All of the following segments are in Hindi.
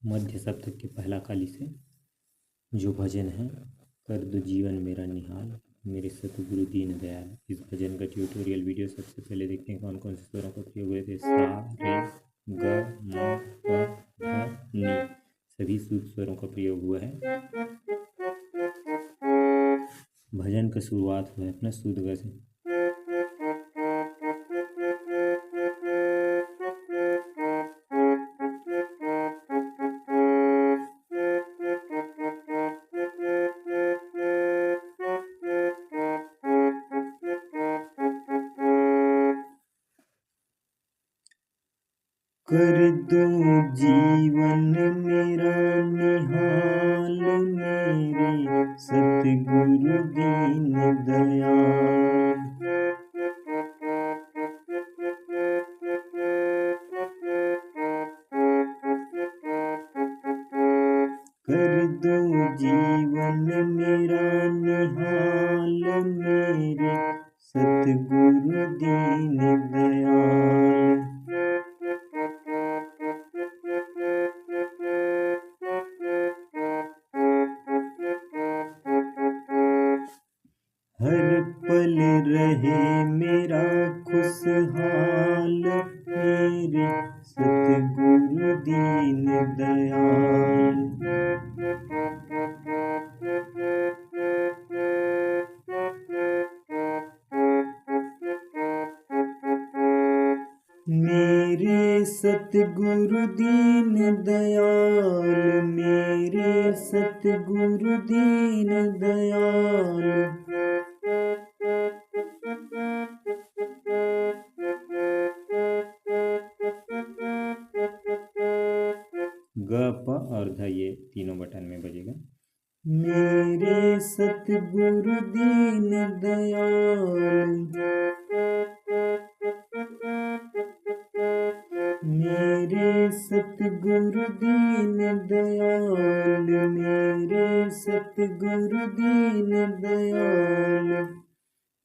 मध्य सप्तक के पहला काली से जो भजन है, कर दो जीवन मेरा निहाल मेरे सतगुरु दीन दयाल। इस भजन का ट्यूटोरियल वीडियो सबसे पहले देखते हैं कौन कौन से स्वरों का प्रयोग हुए थे। सा, रे, ग, म, प, ध, नि, सभी शुद्ध स्वरों का प्रयोग हुआ है। भजन का शुरुआत हुआ है अपना शुद्ध ग से। कर दो जीवन मेरा निहाल मेरे सतगुरु दीन दयाल। कर दो जीवन मेरा निहाल मेरे सतगुरु दीन दयाल। हर पल रहे मेरा खुशहाल मेरे सतगुरु दीन दयाल। मेरे सतगुरु दीन दयाल मेरे सतगुरु दीन दयाल। ग, प और ध ये तीनों बटन में बजेगा। मेरे सतगुरु दीन दयाल मेरे सतगुरु दीन दयाल मेरे सतगुरु दीन दयाल।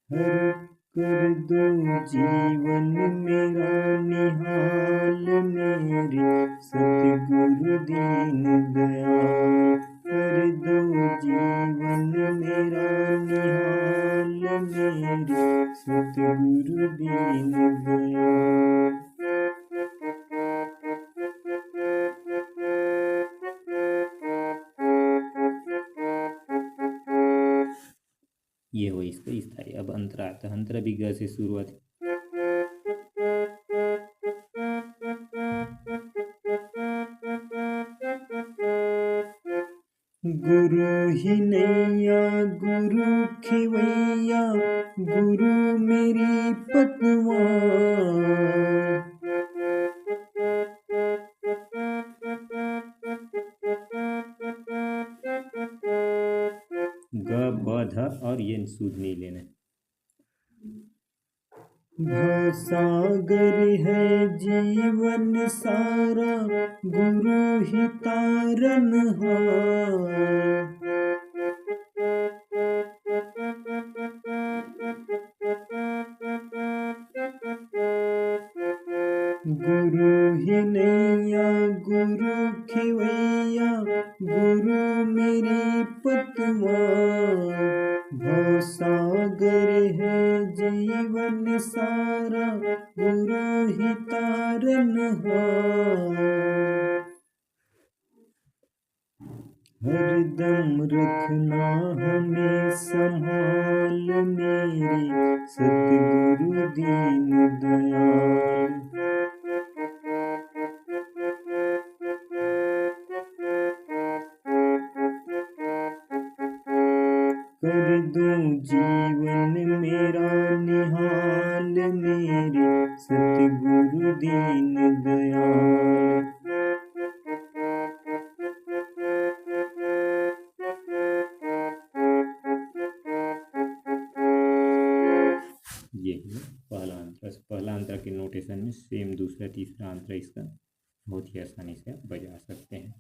हर कर दो जीवन मेरा निहाल मेरे सतगुरु दीन दयाल। कर दो जीवन मेरा निहाल मेरे सतगुरु दीन दयाल। ये हो इसका स्थाई। अब अंतरा आता है। अंतरा भी ग से शुरुआत। गुरु ही नैया गुरु खिवैया गुरु मेरी पतवार। ग, ब, ध और ये सूद नहीं लेना है। भवसागर है जीवन सारा गुरु ही तारनहार। गुरु ही नैया गुरु खिवैया गुरु मेरी पतवार। भवसागर है जीवन सारा गुरु ही तारनहार। हरदम रखना हमें संभाल मेरे सतगुरु दीन दयाल। कर दो जीवन मेरा निहाल मेरे सतगुरु दीन दयाल। ये पहला अंतरा। पहला अंतरा के नोटेशन में सेम दूसरा तीसरा अंतरा इसका बहुत ही आसानी से आप बजा सकते हैं।